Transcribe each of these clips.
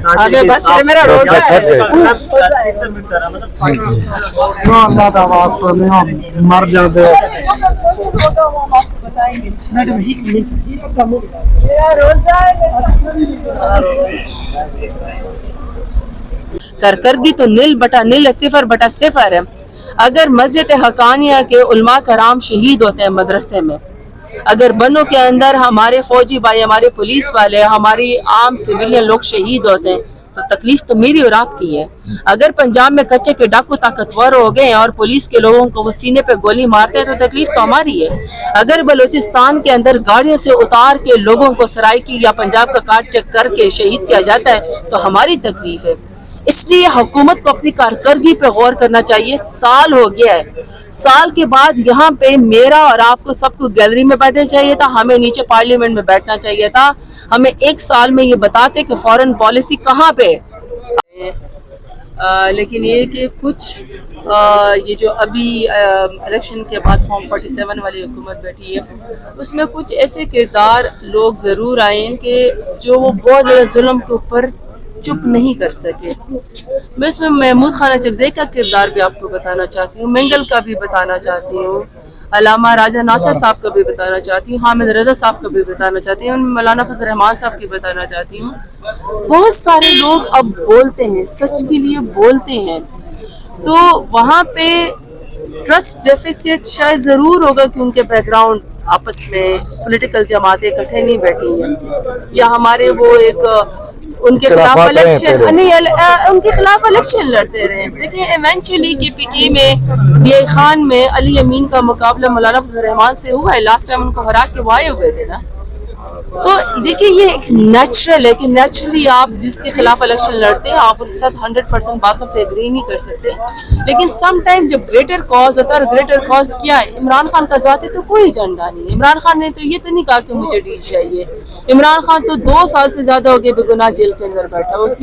بس میرا روزہ ہے اللہ کا واسطہ نہیں مر جاتے کارکردگی تو نل بٹا نل ہے، صفر بٹا صفر ہے۔ اگر مسجد حقانیہ کے علماء کرام شہید ہوتے ہیں مدرسے میں، اگر بنوں کے اندر ہمارے فوجی بھائی، ہمارے پولیس والے، ہماری عام سویلین لوگ شہید ہوتے ہیں تو تکلیف تو میری اور آپ کی ہے۔ اگر پنجاب میں کچے کے ڈاکو طاقتور ہو گئے ہیں اور پولیس کے لوگوں کو وہ سینے پہ گولی مارتے ہیں تو تکلیف تو ہماری ہے۔ اگر بلوچستان کے اندر گاڑیوں سے اتار کے لوگوں کو سرائیکی یا پنجاب کا کارڈ چیک کر کے شہید کیا جاتا ہے تو ہماری تکلیف ہے۔ اس لیے حکومت کو اپنی کارکردگی پہ غور کرنا چاہیے۔ سال ہو گیا ہے، سال کے بعد یہاں پہ میرا اور آپ کو سب کو گیلری میں بیٹھنا چاہیے تھا، ہمیں نیچے پارلیمنٹ میں بیٹھنا چاہیے تھا، ہمیں ایک سال میں یہ بتاتے کہ فورن پالیسی کہاں پہ ہے۔ لیکن یہ کہ کچھ یہ جو ابھی الیکشن کے بعد فارم 47 والی حکومت بیٹھی ہے، اس میں کچھ ایسے کردار لوگ ضرور آئے ہیں کہ جو وہ بہت زیادہ ظلم کے اوپر چپ نہیں کر سکے۔ میں اس میں محمود خانہ چکزئی کا کردار بھی آپ کو بتانا چاہتی ہوں، منگل کا بھی بتانا چاہتی ہوں، علامہ راجہ ناصر صاحب کا بھی بتانا چاہتی ہوں، حامد رضا صاحب کا بھی بتانا چاہتی ہوں، مولانا فضل الرحمان صاحب کی بتانا چاہتی ہوں۔ بہت سارے لوگ اب بولتے ہیں، سچ کے لیے بولتے ہیں، تو وہاں پہ ٹرسٹ ڈیفیسٹ شاید ضرور ہوگا کہ ان کے بیک گراؤنڈ آپس میں پولیٹیکل جماعتیں اکٹھے نہیں بیٹھی ہیں، یا ہمارے وہ ایک ان کے خلاف الیکشن ان کے خلاف الیکشن لڑتے رہے۔ دیکھیں ایونچولی کے پی کے میں ڈی آئی خان میں علی امین کا مقابلہ مولانا فضل الرحمان سے ہوا ہے، لاسٹ ٹائم ان کو ہرا کے وہ آئے ہوئے تھے نا۔ تو دیکھیے یہ ایک نیچرل ہے کہ نیچرلی آپ جس کے خلاف الیکشن لڑتے ہیں آپ ان کے ساتھ 100% باتوں پہ اگری نہیں کر سکتے، لیکن سم ٹائم جب گریٹر کاز ہوتا ہے، اور گریٹر کاز کیا ہے؟ عمران خان کا ذاتی تو کوئی ایجنڈا نہیں ہے۔ عمران خان نے تو یہ تو نہیں کہا کہ مجھے ڈیل چاہیے، عمران خان تو 2 سال سے زیادہ ہو گئے بے گناہ جیل کے اندر بیٹھا، اس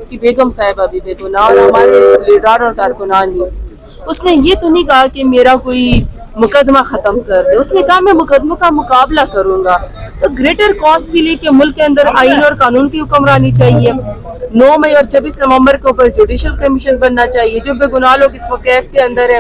کی بیگم صاحبہ بھی بے گناہ اور ہمارے لیڈر اور کارکنان بھی۔ اس نے یہ تو نہیں کہا کہ میرا کوئی مقدمہ ختم کر دے، اس نے کہا میں مقدموں کا مقابلہ کروں گا۔ تو گریٹر کاز کے لیے کہ ملک کے اندر آئین اور قانون کی حکمرانی چاہیے، 9 مئی اور 26 نومبر کے اوپر جوڈیشل کمیشن بننا چاہیے، جو بے گناہ لوگ اس وقت قید کے اندر ہیں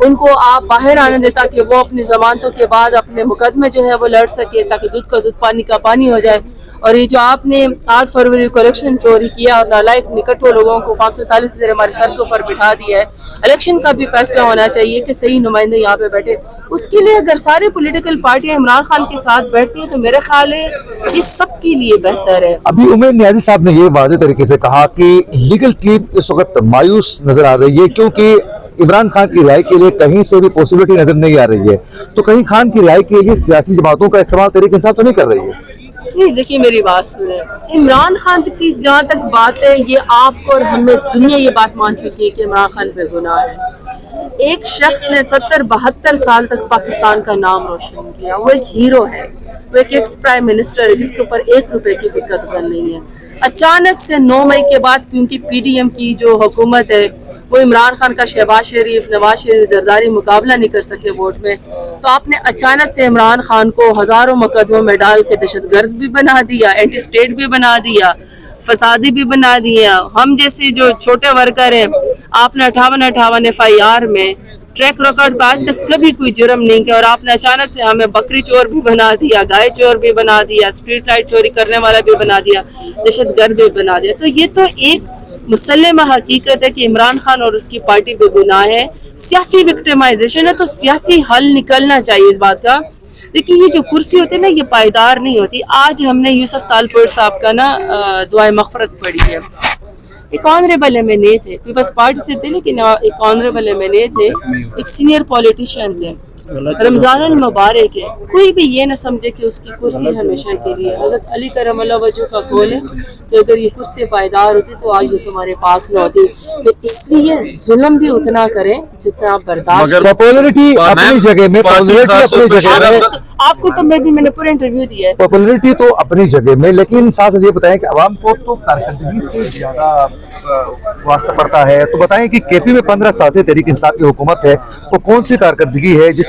ان کو آپ باہر آنے دیں تاکہ وہ اپنی ضمانتوں کے بعد اپنے مقدمے جو ہے وہ لڑ سکے، تاکہ دودھ کا دودھ پانی کا پانی ہو جائے۔ اور یہ جو آپ نے 8 فروری کو الیکشن چوری کیا اور نالائق نکٹو لوگوں کو فام 47 سے ہمارے سر کے اوپر بٹھا دیا ہے، الیکشن کا بھی فیصلہ ہونا چاہیے کہ صحیح نمائندے یہاں پہ بیٹھے۔ اس کے لیے اگر سارے پولیٹیکل پارٹیاں عمران خان کے ساتھ بیٹھتی ہیں تو میرے خیال ہے یہ سب کے لیے بہتر ہے۔ ابھی عمر نیازی صاحب نے یہ واضح طریقے سے کہا کہ لیگل ٹیم اس وقت مایوس نظر آ رہی ہے کیونکہ عمران خان کی رہائی کے لیے کہیں سے بھی پاسبلٹی نظر نہیں آ رہی ہے، تو کہیں خان کی رہائی کے لیے سیاسی جماعتوں کا استعمال تحریک انصاف تو نہیں کر رہی ہے؟ نہیں دیکھیے میری بات سنیں، عمران خان کی جہاں تک بات ہے یہ آپ کو اور ہمیں دنیا یہ بات مان چکی ہے کہ عمران خان بے گناہ ہے۔ ایک شخص نے 70-72 سال تک پاکستان کا نام روشن کیا، وہ ایک ہیرو ہے، وہ ایک ایکس پرائم منسٹر ہے جس کے اوپر 1 روپے کی بھی قدغن نہیں ہے۔ اچانک سے 9 مئی کے بعد کیونکہ پی ڈی ایم کی جو حکومت ہے وہ عمران خان کا شہباز شریف، نواز شریف، زرداری مقابلہ نہیں کر سکے ووٹ میں، تو آپ نے اچانک سے عمران خان کو ہزاروں مقدموں میں ڈال کے دہشت گرد بھی بنا دیا، اینٹی اسٹیٹ بھی بنا دیا، فسادی بھی بنا دیا۔ ہم جیسے جو چھوٹے ورکر ہیں آپ نے 58 FIR میں ٹریک ریکارڈ پہ آج تک کبھی کوئی جرم نہیں کیا، اور آپ نے اچانک سے ہمیں بکری چور بھی بنا دیا، گائے چور بھی بنا دیا، اسٹریٹ لائٹ چوری کرنے والا بھی بنا دیا، دہشت گرد بھی بنا دیا۔ تو یہ تو ایک مسلمہ حقیقت ہے کہ عمران خان اور اس کی پارٹی بے گناہ ہے، سیاسی وکٹمائزیشن ہے، تو سیاسی حل نکلنا چاہیے اس بات کا۔ دیکھیے یہ جو کرسی ہوتی ہے نا یہ پائیدار نہیں ہوتی۔ آج ہم نے یوسف تالپور صاحب کا نا دعائے مغفرت پڑھی ہے، ایک آنریبل ایم این اے تھے، پیپلز پارٹی سے تھے لیکن ایک آنریبل ایم این اے تھے، ایک سینئر پولیٹیشین تھے، رمضان المبارک ہے، کوئی بھی یہ نہ سمجھے کہ اس کی کرسی ہمیشہ کے لیے۔ حضرت علی کرم اللہ وجہ کا قول ہے کہ اگر یہ کرسی پائیدار ہوتی تو آج یہ تمہارے پاس نہ ہوتی، تو اس لیے ظلم بھی اتنا کریں جتنا آپ برداشت کریں۔ پاپولرٹی اپنی جگہ میں، آپ کو تو میں نے پورا انٹرویو دیا ہے، پاپولرٹی تو اپنی جگہ میں، لیکن ساتھ یہ بتائیں کہ عوام کو تو کارکردگی سے زیادہ واسطہ پڑتا ہے، تو بتائیں کہ کے پی میں 15 سال سے تحریک انصاف کی حکومت ہے، تو کون سی کارکردگی ہے جس